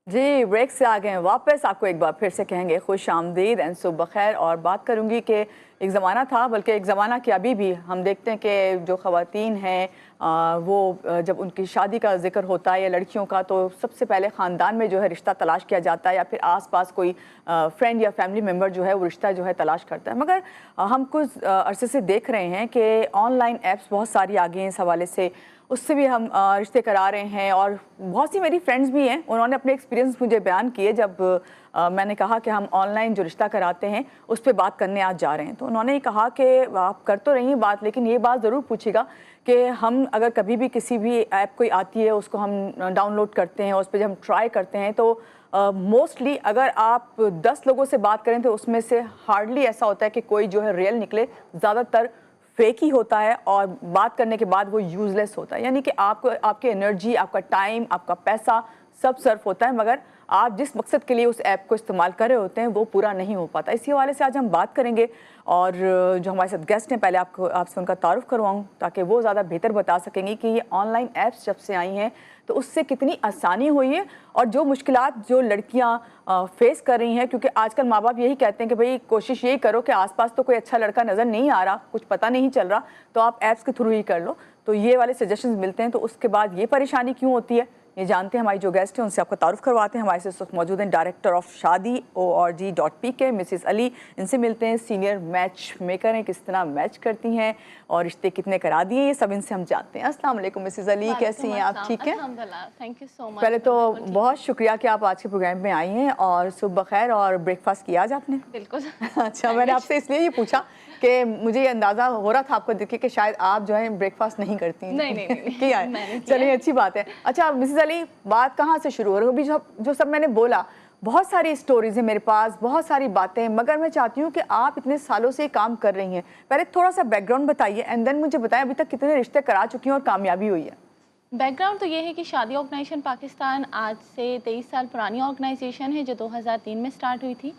जी, break से आ गए हैं वापस। आपको एक बार फिर से कहेंगे खुश आमदीद एंड सुबह खैर। और बात करूंगी कि एक ज़माना था, बल्कि एक ज़माना कि अभी भी हम देखते हैं कि जो ख़वातीन हैं जब उनकी शादी का जिक्र होता है या लड़कियों का, तो सबसे पहले ख़ानदान में जो है रिश्ता तलाश किया जाता है या फिर आसपास कोई फ्रेंड या फैमिली मेम्बर जो है वो रिश्ता जो है तलाश करता है। मगर हम कुछ अरसे से देख रहे हैं कि ऑनलाइन ऐप्स बहुत सारी आ गई हैं इस हवाले से, उससे भी हम रिश्ते करा रहे हैं। और बहुत सी मेरी फ्रेंड्स भी हैं, उन्होंने अपने एक्सपीरियंस मुझे बयान किए जब मैंने कहा कि हम ऑनलाइन जो रिश्ता कराते हैं उस पर बात करने आज जा रहे हैं। तो उन्होंने कहा कि आप कर तो रही हैं बात, लेकिन ये बात ज़रूर पूछिएगा कि हम अगर कभी भी किसी भी ऐप कोई आती है उसको हम डाउनलोड करते हैं, उस पर जब हम ट्राई करते हैं तो मोस्टली अगर आप 10 लोगों से बात करें तो उसमें से हार्डली ऐसा होता है कि कोई जो है रियल निकले, ज़्यादातर फेक ही होता है और बात करने के बाद वो यूज़लेस होता है। यानी कि आपको आपकी एनर्जी, आपका टाइम, आपका पैसा सब सर्व होता है, मगर आप जिस मकसद के लिए उस ऐप को इस्तेमाल कर रहे होते हैं वो पूरा नहीं हो पाता। इसी हवाले से आज हम बात करेंगे और जो हमारे साथ गेस्ट हैं पहले आपसे उनका तारुफ करवाऊँ ताकि वो ज़्यादा बेहतर बता सकेंगी कि ये ऑनलाइन ऐप्स जब से आई हैं तो उससे कितनी आसानी हुई है और जो मुश्किलात जो लड़कियां फेस कर रही हैं। क्योंकि आजकल माँ बाप यही कहते हैं कि भाई कोशिश यही करो कि आसपास तो कोई अच्छा लड़का नज़र नहीं आ रहा, कुछ पता नहीं चल रहा, तो आप ऐप्स के थ्रू ही कर लो। तो ये वाले सजेशंस मिलते हैं। तो उसके बाद ये परेशानी क्यों होती है ये जानते हैं। हमारी जो गेस्ट हैं उनसे आपको तारुफ करवाते हैं। हमारे साथ इस वक्त मौजूद हैं डायरेक्टर ऑफ शादी ORG.PK मिसेस अली। इनसे मिलते हैं। सीनियर मैच मेकर हैं, किस तरह मैच करती हैं और रिश्ते कितने करा दिए, ये सब इनसे हम जानते हैं। अस्सलाम वालेकुम मिसेस अली, कैसी हैं आप? ठीक हैं? Thank you so much. पहले तो बहुत शुक्रिया कि आप आज के प्रोग्राम में आई हैं और सुबह खैर। और ब्रेकफास्ट किया आज आपने? बिल्कुल। अच्छा, मैंने आपसे इसलिए ये पूछा कि मुझे ये अंदाज़ा हो रहा था आपको देख के शायद आप जो है ब्रेकफास्ट नहीं करती। नहीं किया है, चलिए अच्छी बात है। अच्छा मिसेस अली, बात कहाँ से शुरू हो रही है? अभी जो सब मैंने बोला, बहुत सारी स्टोरीज है मेरे पास, बहुत सारी बातें, मगर मैं चाहती हूँ कि आप इतने सालों से काम कर रही हैं, पहले थोड़ा सा बैकग्राउंड बताइए एंड देन मुझे बताएं अभी तक कितने रिश्ते करा चुकी हैं और कामयाबी हुई है। बैकग्राउंड तो ये है कि शादी ऑर्गेनाइजेशन पाकिस्तान आज से 23 साल पुरानी ऑर्गेनाइजेशन है जो 2003 में स्टार्ट हुई थी।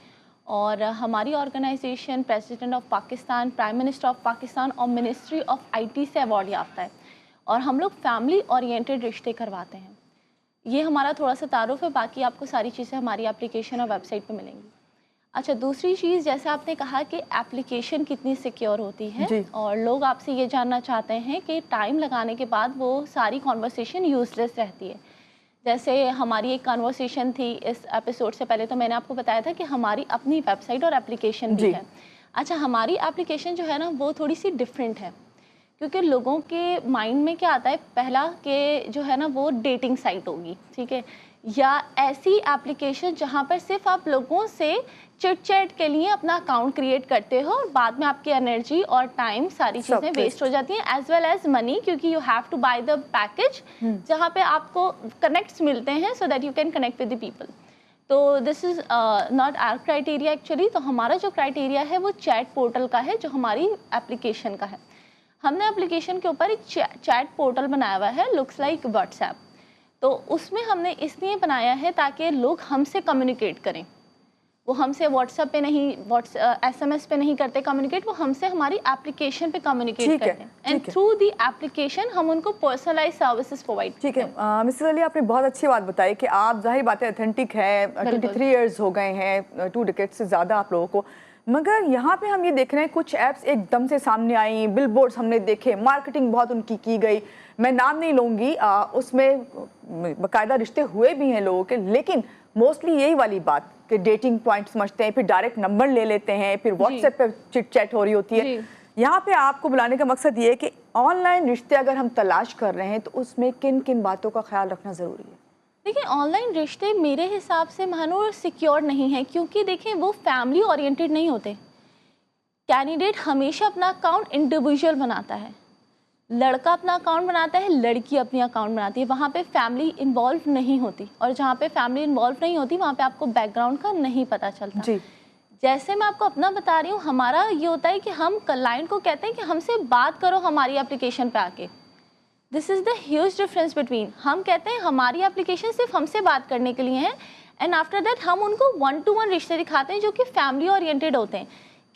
और हमारी organization president of Pakistan, prime minister of Pakistan और मिनिस्ट्री ऑफ IT से अवार्ड याफ्ता है। और हम लोग फैमिली ओरिएंटेड रिश्ते करवाते हैं। ये हमारा थोड़ा सा तारुफ है, बाकी आपको सारी चीज़ें हमारी एप्लीकेशन और वेबसाइट पे मिलेंगी। अच्छा, दूसरी चीज़, जैसे आपने कहा कि एप्लीकेशन कितनी सिक्योर होती है और लोग आपसे ये जानना चाहते हैं कि टाइम लगाने के बाद वो सारी कॉन्वर्सेशन यूज़लेस रहती है। जैसे हमारी एक कॉन्वर्सेशन थी इस एपिसोड से पहले, तो मैंने आपको बताया था कि हमारी अपनी वेबसाइट और एप्लीकेशन भी है। अच्छा, हमारी एप्लीकेशन जो है ना वो थोड़ी सी डिफरेंट है, क्योंकि लोगों के माइंड में क्या आता है, पहला कि जो है ना वो डेटिंग साइट होगी, ठीक है, या ऐसी एप्लीकेशन जहाँ पर सिर्फ आप लोगों से चिट चैट के लिए अपना अकाउंट क्रिएट करते हो और बाद में आपकी एनर्जी और टाइम सारी चीज़ें वेस्ट हो जाती हैं, एज वेल एज मनी, क्योंकि you have to buy the package जहाँ पे आपको कनेक्ट्स मिलते हैं so that you can connect with the people. तो this is not our criteria actually. तो हमारा जो क्राइटेरिया है वो चैट पोर्टल का है, जो हमारी एप्लीकेशन का है। हमने एप्लीकेशन के ऊपर एक चैट पोर्टल बनाया हुआ है, लुक्स लाइक व्हाट्सएप। तो उसमें हमने इसलिए बनाया है ताकि लोग हमसे कम्युनिकेट करें। वो हमसे व्हाट्सएप पे नहीं, SMS पे नहीं करते कम्युनिकेट, वो हमसे हमारी एप्लीकेशन पे कम्युनिकेट करते हैं एंड थ्रू दी एप्लीकेशन हम उनको पर्सनलाइज सर्विसेज प्रोवाइड करते हैं। ठीक है मिसेस अली, आपने बहुत अच्छी बात बताई कि आप, जाहिर बात है, ऑथेंटिक है। 23 इयर्स हो गए हैं, 2 डिकेड से ज़्यादा आप लोगों को। मगर यहाँ पे हम ये देख रहे हैं कुछ ऐप्स एकदम से सामने आई, बिलबोर्ड्स हमने देखे, मार्केटिंग बहुत उनकी की गई, मैं नाम नहीं लूँगी, उसमें बाकायदा रिश्ते हुए भी हैं लोगों के, लेकिन मोस्टली यही वाली बात कि डेटिंग पॉइंट समझते हैं, फिर डायरेक्ट नंबर ले लेते हैं, फिर व्हाट्सएप पे चिट चैट हो रही होती है। यहाँ पे आपको बुलाने का मकसद ये है कि ऑनलाइन रिश्ते अगर हम तलाश कर रहे हैं तो उसमें किन किन बातों का ख्याल रखना ज़रूरी है? देखिए, ऑनलाइन रिश्ते मेरे हिसाब से मानो सिक्योर नहीं है, क्योंकि देखें वो फैमिली ओरिएंटेड नहीं होते। कैंडिडेट हमेशा अपना अकाउंट इंडिविजुअल बनाता है, लड़का अपना अकाउंट बनाता है, लड़की अपनी अकाउंट बनाती है, वहाँ पे फैमिली इन्वॉल्व नहीं होती। और जहाँ पे फैमिली इन्वॉल्व नहीं होती वहाँ पे आपको बैकग्राउंड का नहीं पता चलता जी। जैसे मैं आपको अपना बता रही हूँ, हमारा ये होता है कि हम क्लाइंट को कहते हैं कि हमसे बात करो हमारी एप्लीकेशन पे आके। This is the huge difference between, हम कहते हैं हमारी एप्लीकेशन सिर्फ हमसे बात करने के लिए है एंड आफ्टर दैट हम उनको 1-to-1 रिश्ते दिखाते हैं जो कि फैमिली ओरिएंटेड होते हैं।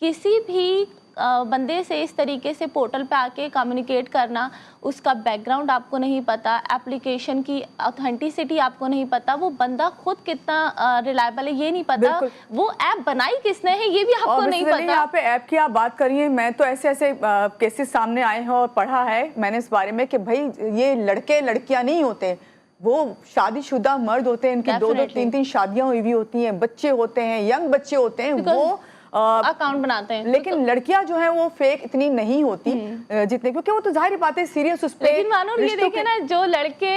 किसी भी बंदे से इस तरीके से पोर्टल पे आके कम्युनिकेट करना, उसका बैकग्राउंड आपको नहीं पता, एप्लीकेशन की ऑथेंटिसिटी आपको नहीं पता, वो बंदा खुद कितना रिलायबल है ये नहीं पता, वो ऐप बनाई किसने है ये भी आपको नहीं पता। यहाँ पे ऐप की आप बात करिए, मैं तो ऐसे ऐसे केसेस सामने आए हैं और पढ़ा है मैंने इस बारे में कि भाई ये लड़के लड़कियां नहीं होते, वो शादीशुदा मर्द होते हैं, इनकी 2-2 3-3 शादियां हुई भी होती हैं, बच्चे होते हैं, यंग बच्चे होते हैं, वो अकाउंट बनाते हैं। लेकिन लड़कियां जो हैं वो फेक इतनी नहीं होती जितने, क्योंकि वो तो जाहिर बात है सीरियस उस पे। लेकिन मानूर ये देखिए ना, जो लड़के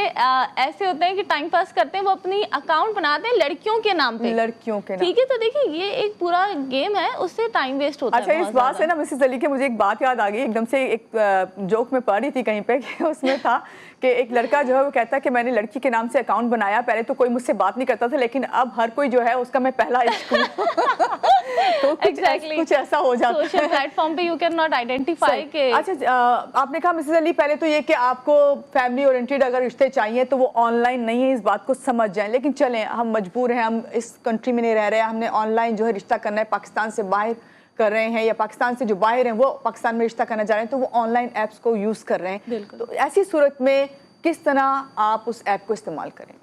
ऐसे होते हैं कि टाइम पास करते हैं, वो अपनी अकाउंट बनाते हैं लड़कियों के नाम पे, लड़कियों के नाम। ठीक है, तो देखिए ये एक पूरा गेम है, उससे टाइम वेस्ट होता है। अच्छा, इस बात से ना मिसेस अली के मुझे एक बात याद आ गई एकदम से, एक जोक में पढ़ रही थी कहीं पे कि उसमें था कि एक लड़का जो है वो कहता है कि मैंने लड़की के नाम से अकाउंट बनाया, पहले तो कोई मुझसे बात नहीं करता था, लेकिन अब हर कोई जो है उसका मैं पहला इश्क हूं। तो कुछ ऐसा हो जाता है सोशल प्लेटफॉर्म पे, यू कैन नॉट आइडेंटिफाई के। अच्छा, आपने कहा मिसेस अली पहले तो ये कि आपको फैमिली ओरिएंटेड अगर रिश्ते चाहिए तो वो ऑनलाइन नहीं है, इस बात को समझ जाएं, लेकिन चलें हम मजबूर हैं, हम इस कंट्री में नहीं रह रहे हैं, हमने ऑनलाइन जो है रिश्ता करना है, पाकिस्तान से बाहर कर रहे हैं या पाकिस्तान से जो बाहर हैं वो पाकिस्तान में रिश्ता करना चाह रहे हैं, तो वो ऑनलाइन ऐप्स को यूज़ कर रहे हैं। तो ऐसी सूरत में किस तरह आप उस ऐप को इस्तेमाल करें?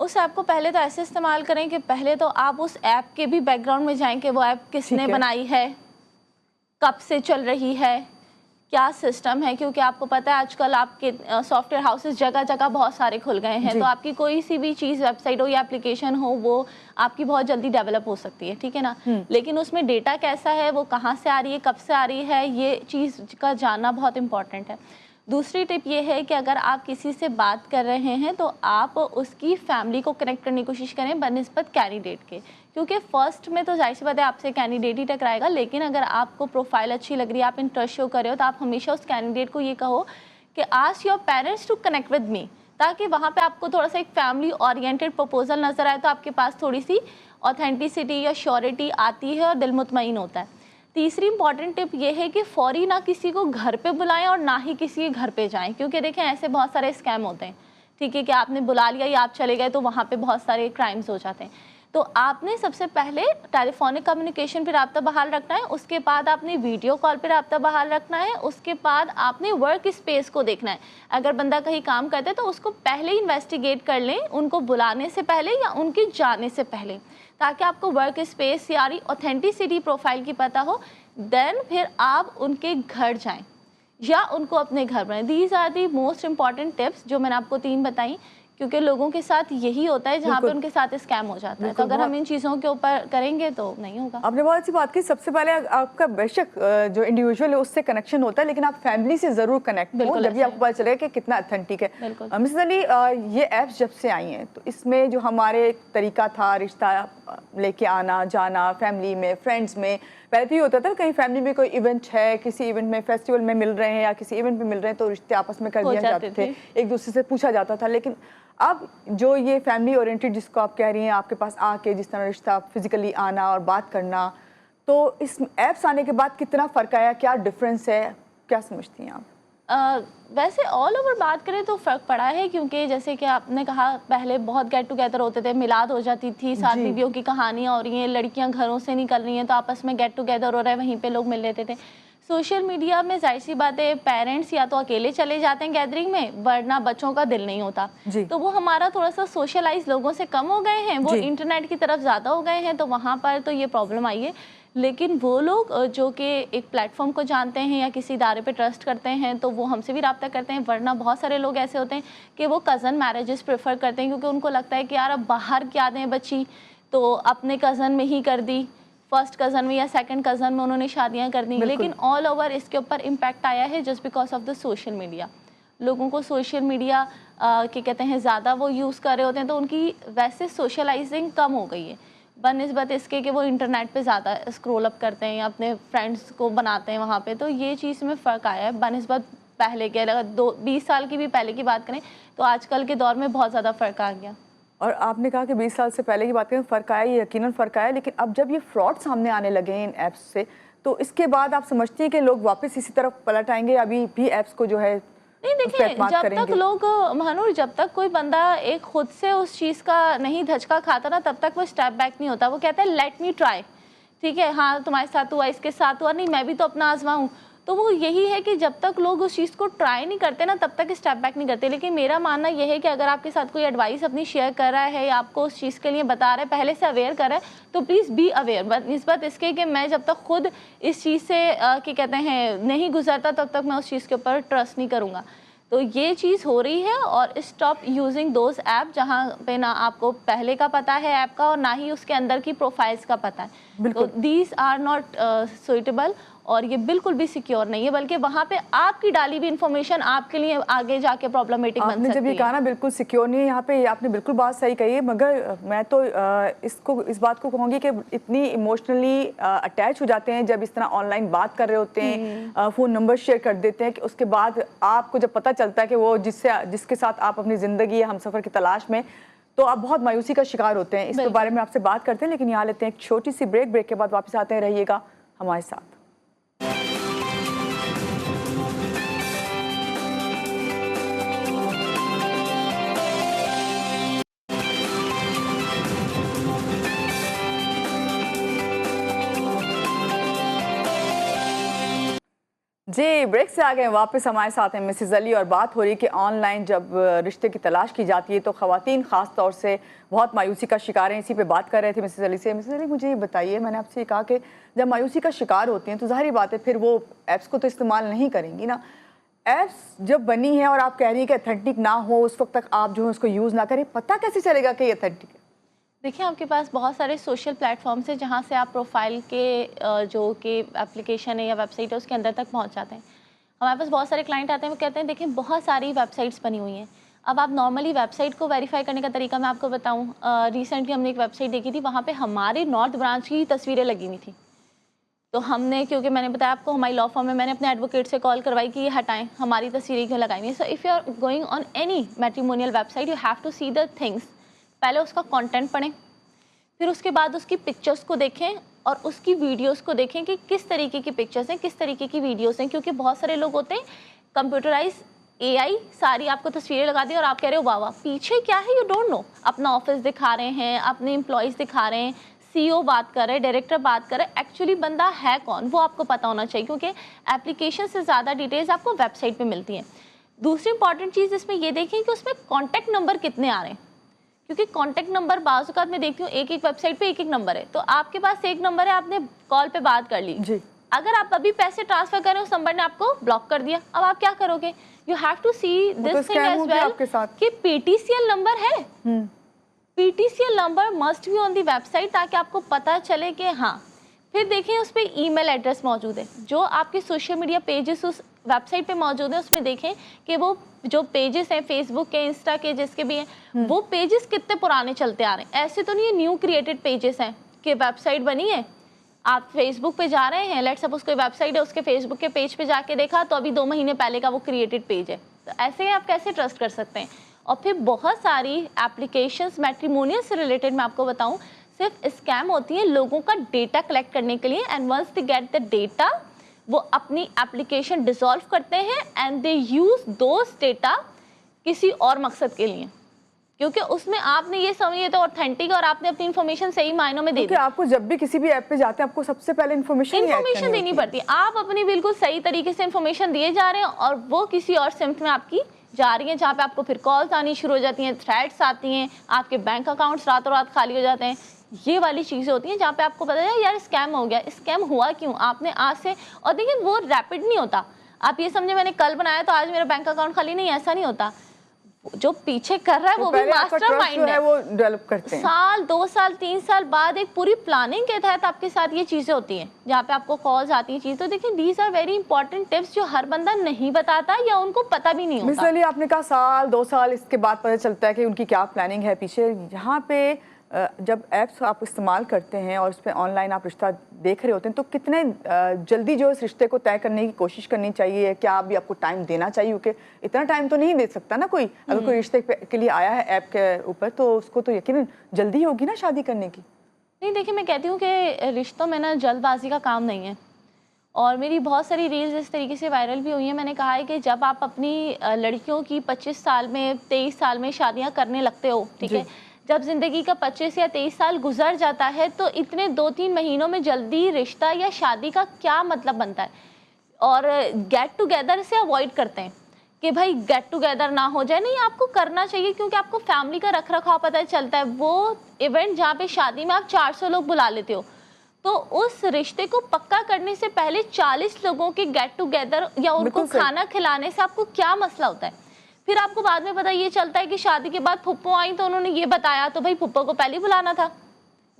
उस ऐप को पहले तो ऐसे इस्तेमाल करें कि पहले तो आप उस ऐप के भी बैकग्राउंड में जाएं कि वो ऐप किसने बनाई है, कब से चल रही है, क्या सिस्टम है, क्योंकि आपको पता है आजकल आपके सॉफ्टवेयर हाउसेस जगह जगह बहुत सारे खुल गए हैं, तो आपकी कोई सी भी चीज़, वेबसाइट हो या एप्लीकेशन हो, वो आपकी बहुत जल्दी डेवलप हो सकती है, ठीक है ना। लेकिन उसमें डेटा कैसा है, वो कहाँ से आ रही है, कब से आ रही है, ये चीज़ का जानना बहुत इंपॉर्टेंट है। दूसरी टिप ये है कि अगर आप किसी से बात कर रहे हैं तो आप उसकी फैमिली को कनेक्ट करने की कोशिश करें बनिस्बत कैंडिडेट के, क्योंकि फर्स्ट में तो जाहिर सी बात है आपसे कैंडिडेट ही टकराएगा, लेकिन अगर आपको प्रोफाइल अच्छी लग रही है, आप इंटरेस्ट शो कर रहे हो, तो आप हमेशा उस कैंडिडेट को ये कहो कि ask your parents to connect with me, ताकि वहाँ पे आपको थोड़ा सा एक फैमिली ओरिएंटेड प्रपोजल नज़र आए, तो आपके पास थोड़ी सी ऑथेंटिसिटी या श्योरिटी आती है और दिल मुतमईन होता है। तीसरी इंपॉर्टेंट टिप ये है कि फौरी ना किसी को घर पे बुलाएं और ना ही किसी के घर पे जाएं, क्योंकि देखें ऐसे बहुत सारे स्कैम होते हैं, ठीक है, कि आपने बुला लिया या आप चले गए तो वहाँ पे बहुत सारे क्राइम्स हो जाते हैं। तो आपने सबसे पहले टेलीफोनिक कम्युनिकेशन पे राब्ता बहाल रखना है, उसके बाद आपने वीडियो कॉल पे राब्ता बहाल रखना है, उसके बाद आपने वर्क स्पेस को देखना है। अगर बंदा कहीं काम करता है तो उसको पहले ही इन्वेस्टिगेट कर लें, उनको बुलाने से पहले या उनके जाने से पहले, ताकि आपको वर्क स्पेस यानी ऑथेंटिसिटी प्रोफाइल की पता हो। देन फिर आप उनके घर जाएं या उनको अपने घर बनाएं। These are the most important tips जो मैंने आपको 3 बताई, क्योंकि लोगों के साथ यही होता है जहाँ पे उनके साथ स्कैम हो जाता है। तो अगर हम इन चीज़ों के ऊपर करेंगे तो नहीं होगा। आपने बहुत अच्छी बात की। सबसे पहले आपका बेशक जो इंडिविजुअल है उससे कनेक्शन होता है, लेकिन आप फैमिली से ज़रूर कनेक्ट हो, जब भी आपको पता चलेगा कि कितना अथेंटिक है। मिसेस अली, ये ऐप्स जब से आई हैं तो इसमें जो हमारे एक तरीका था रिश्ता लेके आना जाना, फैमिली में, फ्रेंड्स में, पहले तो ये होता था कहीं फैमिली में कोई इवेंट है, किसी इवेंट में, फेस्टिवल में मिल रहे हैं या किसी इवेंट में मिल रहे हैं, तो रिश्ते आपस में कर दिए जाते थे, एक दूसरे से पूछा जाता था। लेकिन अब जो ये फैमिली ओरिएंटेड जिसको आप कह रही हैं, आपके पास आके जिस तरह रिश्ता फिजिकली आना और बात करना, तो इस ऐप्स आने के बाद कितना फ़र्क आया, क्या डिफरेंस है, क्या समझती हैं आप? वैसे ऑल ओवर बात करें तो फ़र्क पड़ा है, क्योंकि जैसे कि आपने कहा पहले बहुत गेट टुगेदर होते थे, मिलाद हो जाती थी, 7 बीवियों की कहानियाँ हो रही हैं, लड़कियां घरों से निकल रही हैं तो आपस में गेट टुगेदर हो रहा है, वहीं पे लोग मिल लेते थे। सोशल मीडिया में जाहिर सी बात है पेरेंट्स या तो अकेले चले जाते हैं गैदरिंग में, वरना बच्चों का दिल नहीं होता, तो वो हमारा थोड़ा सा सोशलाइज लोगों से कम हो गए हैं, वो इंटरनेट की तरफ ज़्यादा हो गए हैं, तो वहाँ पर तो ये प्रॉब्लम आई है। लेकिन वो लोग जो कि एक प्लेटफॉर्म को जानते हैं या किसी इदारे पे ट्रस्ट करते हैं तो वो हमसे भी रब्ता करते हैं, वरना बहुत सारे लोग ऐसे होते हैं कि वो कज़न मैरिजेस प्रेफर करते हैं, क्योंकि उनको लगता है कि यार अब बाहर क्या दें बच्ची, तो अपने कज़न में ही कर दी, फर्स्ट कज़न में या सेकंड कज़न में उन्होंने शादियां कर दी। लेकिन ऑल ओवर इसके ऊपर इम्पैक्ट आया है just because of the social media. लोगों को सोशल मीडिया क्या कहते हैं ज़्यादा वो यूज़ कर रहे होते हैं, तो उनकी वैसे सोशलाइजिंग कम हो गई है बनिस्बत इसके कि वो इंटरनेट पे ज़्यादा स्क्रॉल अप करते हैं या अपने फ्रेंड्स को बनाते हैं वहाँ पे। तो ये चीज़ में फ़र्क आया है बनिस्बत पहले के। अगर 20 साल की भी पहले की बात करें तो आजकल के दौर में बहुत ज़्यादा फ़र्क आ गया। और आपने कहा कि 20 साल से पहले की बात करें फ़र्क आया, ये यकीनन फ़र्क आया, लेकिन अब जब ये फ्रॉड सामने आने लगे हैं इन ऐप्स से, तो इसके बाद आप समझती हैं कि लोग वापस इसी तरफ पलट आएंगे, अभी भी ऐप्स को जो है नहीं? देखिए, जब तक लोग महानूर, जब तक कोई बंदा एक खुद से उस चीज़ का नहीं धचका खाता ना, तब तक वो स्टेप बैक नहीं होता। वो कहता है लेट मी ट्राई, ठीक है, हाँ तुम्हारे साथ हुआ, इसके साथ हुआ, नहीं मैं भी तो अपना आजमाऊं। तो वो यही है कि जब तक लोग उस चीज़ को ट्राई नहीं करते ना, तब तक स्टेप बैक नहीं करते। लेकिन मेरा मानना यह है कि अगर आपके साथ कोई एडवाइस अपनी शेयर कर रहा है या आपको उस चीज़ के लिए बता रहा है, पहले से अवेयर कर रहा है, तो प्लीज़ बी अवेयर। निस्बत इसके कि मैं जब तक खुद इस चीज़ से कि कहते हैं नहीं गुजरता, तब तक मैं उस चीज़ के ऊपर ट्रस्ट नहीं करूँगा। तो ये चीज़ हो रही है। और स्टॉप यूजिंग दोज ऐप जहाँ पे ना आपको पहले का पता है ऐप का और ना ही उसके अंदर की प्रोफाइल्स का पता है। तो दीज आर नॉट सुइटेबल और ये बिल्कुल भी सिक्योर नहीं है, बल्कि वहाँ पे आपकी डाली भी इंफॉर्मेशन आपके लिए आगे जाके प्रॉब्लमेटिक बन सकती है। आपने जब ये कहा ना बिल्कुल सिक्योर नहीं है, यहाँ पे आपने बिल्कुल बात सही कही है, मगर मैं तो इस बात को कहूँगी कि इतनी इमोशनली अटैच हो जाते हैं जब इस तरह ऑनलाइन बात कर रहे होते हैं, फ़ोन नंबर शेयर कर देते हैं कि उसके बाद आपको जब पता चलता है कि वो जिसके साथ आप अपनी ज़िंदगी या हमसफ़र की तलाश में, तो आप बहुत मायूसी का शिकार होते हैं। इसके बारे में आपसे बात करते हैं, लेकिन यहाँ लेते हैं एक छोटी सी ब्रेक के बाद वापस आते हैं, रहिएगा हमारे साथ। जी, ब्रेक से आ गए वापस, हमारे साथ हैं मिसेज़ अली और बात हो रही है कि ऑनलाइन जब रिश्ते की तलाश की जाती है तो ख़वातीन ख़ास तौर से बहुत मायूसी का शिकार हैं। इसी पे बात कर रहे थे मिसेज़ अली से। मिसेज़ अली, मुझे ये बताइए, मैंने आपसे कहा कि जब मायूसी का शिकार होती हैं तो ज़ाहिर बात है फिर वो ऐप्स को तो इस्तेमाल नहीं करेंगी ना। ऐप्स जब बनी है और आप कह रही हैं कि अथेंटिक ना हो, उस वक्त तक आप जो है उसको यूज़ ना करें, पता कैसे चलेगा कि ये अथेंटिक है? देखिए, आपके पास बहुत सारे सोशल प्लेटफॉर्म्स हैं जहाँ से आप प्रोफाइल के जो कि एप्लीकेशन है या वेबसाइट है उसके अंदर तक पहुँच जाते हैं। हमारे पास बहुत सारे क्लाइंट आते हैं, वो कहते हैं देखिए बहुत सारी वेबसाइट्स बनी हुई हैं। अब आप नॉर्मली वेबसाइट को वेरीफाई करने का तरीका मैं आपको बताऊँ। रिसेंटली हमने एक वेबसाइट देखी थी, वहाँ पर हमारे नॉर्थ ब्रांच की तस्वीरें लगी हुई थी। तो हमने, क्योंकि मैंने बताया आपको हमारी लॉ फर्म में, मैंने अपने एडवोकेट से कॉल करवाई कि ये हटाएं, हमारी तस्वीरें क्यों लगाई हुई हैं। So if you are going on any matrimonial website, you have to see the things. पहले उसका कंटेंट पढ़ें, फिर उसके बाद उसकी पिक्चर्स को देखें और उसकी वीडियोस को देखें कि किस तरीके की पिक्चर्स हैं, किस तरीके की वीडियोस हैं। क्योंकि बहुत सारे लोग होते हैं कंप्यूटराइज एआई सारी आपको तस्वीरें लगा दी और आप कह रहे हो वाह वाह, पीछे क्या है यू डोंट नो। अपना ऑफिस दिखा रहे हैं, अपने एम्प्लॉयज़ दिखा रहे हैं, सीईओ बात कर रहे हैं, डायरेक्टर बात कर रहे हैं, एक्चुअली बंदा है कौन वो आपको पता होना चाहिए, क्योंकि एप्लीकेशन से ज़्यादा डिटेल्स आपको वेबसाइट पे मिलती हैं। दूसरी इंपॉर्टेंट चीज़ इसमें ये देखें कि उसमें कॉन्टैक्ट नंबर कितने आ रहे हैं, क्योंकि कॉन्टैक्ट नंबर बाज़ औक़ात मैं देखती हूँ एक वेबसाइट पे एक नंबर है। तो आपके पास एक नंबर है, आपने कॉल पे बात कर ली जी, अगर आप अभी पैसे ट्रांसफर करें उस नंबर ने आपको ब्लॉक कर दिया, अब आप क्या करोगे? You have to see this thing as well कि पीटीसीएल नंबर है, PTCL number must be on the website, ताकि आपको पता चले कि हाँ। फिर देखें उस पर ईमेल एड्रेस मौजूद है, जो आपके सोशल मीडिया पेजेस उस वेबसाइट पे मौजूद है, उसमें देखें कि वो जो पेजेस हैं फेसबुक के, इंस्टा के, जिसके भी हैं, वो पेजेस कितने पुराने चलते आ रहे हैं। ऐसे तो नहीं है न्यू क्रिएटेड पेजेस हैं कि वेबसाइट बनी है, आप फेसबुक पे जा रहे हैं, लेट्स सपोज कोई वेबसाइट है, उसके फेसबुक के पेज पे जाके देखा तो अभी 2 महीने पहले का वो क्रिएटेड पेज है। तो ऐसे आप कैसे ट्रस्ट कर सकते हैं? और फिर बहुत सारी एप्लीकेशंस मैट्रिमोनियल से रिलेटेड मैं आपको बताऊं, सिर्फ स्कैम होती है लोगों का डेटा कलेक्ट करने के लिए, and once they get the data वो अपनी एप्लीकेशन डिसॉल्व करते हैं and they use those data किसी और मकसद के लिए, क्योंकि उसमें आपने ये समझिए तो ऑथेंटिक और आपने अपनी इन्फॉर्मेशन सही मायनों में दे दी। आपको जब भी किसी भी ऐप पे जाते हैं आपको सबसे पहले इन्फॉर्मेशन देनी पड़ती है। आप अपनी बिल्कुल सही तरीके से इन्फॉर्मेशन दिए जा रहे हैं और वो किसी और सिम्ट में आपकी जा रही है, जहाँ पे आपको फिर कॉल्स आनी शुरू हो जाती हैं, थ्रेड्स आती हैं, आपके बैंक अकाउंट्स रातों रात खाली हो जाते हैं। ये वाली चीज़ें होती हैं जहाँ पे आपको पता है यार स्कैम हो गया। स्कैम हुआ क्यों? आपने आज से, और देखिए वो रैपिड नहीं होता, आप ये समझे मैंने कल बनाया तो आज मेरा बैंक अकाउंट खाली नहीं, ऐसा नहीं होता। जो पीछे कर रहा है वो भी मास्टरमाइंड है, वो डेवलप करते हैं। साल 2 साल 3 साल बाद एक पूरी प्लानिंग के तहत आपके साथ ये चीजें होती हैं, जहाँ पे आपको कॉल्स आती हैं चीज। तो देखिए these are very important tips जो हर बंदा नहीं बताता या उनको पता भी नहीं होता। मिस आपने कहा साल 2 साल इसके बाद पता चलता है कि उनकी क्या प्लानिंग है पीछे। यहाँ पे जब ऐप्स आप इस्तेमाल करते हैं और उस पर ऑनलाइन आप रिश्ता देख रहे होते हैं तो कितने जल्दी जो इस रिश्ते को तय करने की कोशिश करनी चाहिए? क्या अभी आपको टाइम देना चाहिए? क्योंकि इतना टाइम तो नहीं दे सकता ना कोई, अगर कोई रिश्ते के लिए आया है ऐप के ऊपर तो उसको तो यकीनन जल्दी होगी ना शादी करने की। नहीं देखिए, मैं कहती हूँ कि रिश्तों में ना जल्दबाजी का काम नहीं है, और मेरी बहुत सारी रील्स इस तरीके से वायरल भी हुई हैं। मैंने कहा है कि जब आप अपनी लड़कियों की 25 साल में 23 साल में शादियाँ करने लगते हो, ठीक है, जब ज़िंदगी का 25 या 23 साल गुजर जाता है तो इतने 2-3 महीनों में जल्दी रिश्ता या शादी का क्या मतलब बनता है। और गेट टुगेदर से अवॉइड करते हैं कि भाई गेट टुगेदर ना हो जाए, नहीं आपको करना चाहिए क्योंकि आपको फैमिली का रख रखाव पता चलता है। वो इवेंट जहाँ पे शादी में आप 400 लोग बुला लेते हो, तो उस रिश्ते को पक्का करने से पहले 40 लोगों के गेट टुगेदर या उनको खाना खिलाने से आपको क्या मसला होता है। फिर आपको बाद में पता ये चलता है कि शादी के बाद फुप्पो आई तो उन्होंने ये बताया, तो भाई फुप्पो को पहले बुलाना था,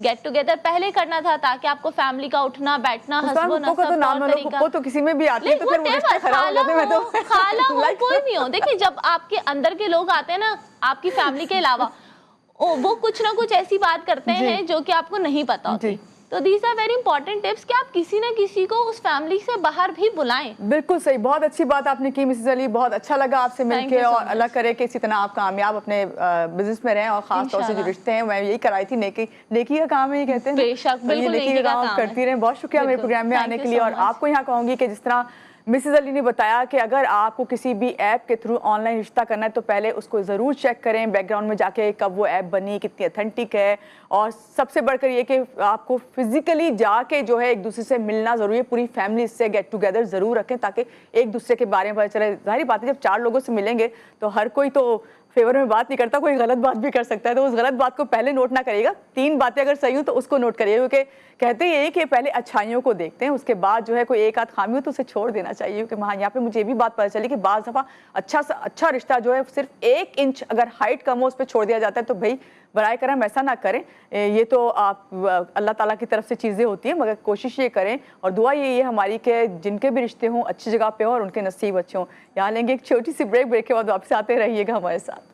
गेट टुगेदर पहले करना था ताकि आपको फैमिली का उठना बैठना हस्बो नसब तो किसी में भी आती है तो फिर वो रिश्ते खराब हो जाते हैं। मैं तो खाला हो कोई भी हो, देखिए जब आपके अंदर के लोग आते हैं ना आपकी फैमिली के अलावा, वो कुछ ना कुछ ऐसी बात करते हैं जो कि आपको नहीं पता होती। तो these are very important tips कि आप किसी न किसी को उस फैमिली से बाहर भी बुलाएं। बिल्कुल सही, बहुत अच्छी बात आपने की मिसेस अली, बहुत अच्छा लगा आपसे मिलके और अल्लाह करे कि इसी तरह आप कामयाब अपने बिजनेस में रहें और खास तौर से जो रिश्ते हैं मैं यही कराई थी, नेकी का काम है ये कहते हैं, बेशक बिल्कुल नेकी का काम करती रहें। बहुत शुक्रिया मेरे प्रोग्राम में आने के लिए। और आपको यहाँ कहूँगी कि जिस तरह मिसेस अली ने बताया कि अगर आपको किसी भी ऐप के थ्रू ऑनलाइन रिश्ता करना है तो पहले उसको ज़रूर चेक करें बैकग्राउंड में जाके कब वो ऐप बनी, कितनी ऑथेंटिक है, और सबसे बढ़कर ये कि आपको फिजिकली जाके जो है एक दूसरे से मिलना ज़रूरी है। पूरी फैमिली से गेट टुगेदर ज़रूर रखें ताकि एक दूसरे के बारे में पता चले। जाहिर बात है जब 4 लोगों से मिलेंगे तो हर कोई तो फेवर में बात नहीं करता, कोई गलत बात भी कर सकता है, तो उस गलत बात को पहले नोट ना करिएगा। 3 बातें अगर सही हो तो उसको नोट करिए, क्योंकि कहते हैं कि पहले अच्छाइयों को देखते हैं, उसके बाद जो है कोई एक आध खामी हो तो उसे छोड़ देना चाहिए। क्योंकि हाँ यहाँ पे मुझे ये भी बात पता चली कि बाज़ दफ़ा अच्छा रिश्ता जो है सिर्फ 1 इंच अगर हाइट कम हो उस पर छोड़ दिया जाता है, तो भाई बराए करम ऐसा ना करें। ये तो आप अल्लाह ताला की तरफ से चीज़ें होती हैं, मगर कोशिश ये करें और दुआ ये हमारी कि जिनके भी रिश्ते हों अच्छी जगह पे हों और उनके नसीब अच्छे हों। यहाँ लेंगे एक छोटी सी ब्रेक के बाद वापस आते रहिएगा हमारे साथ।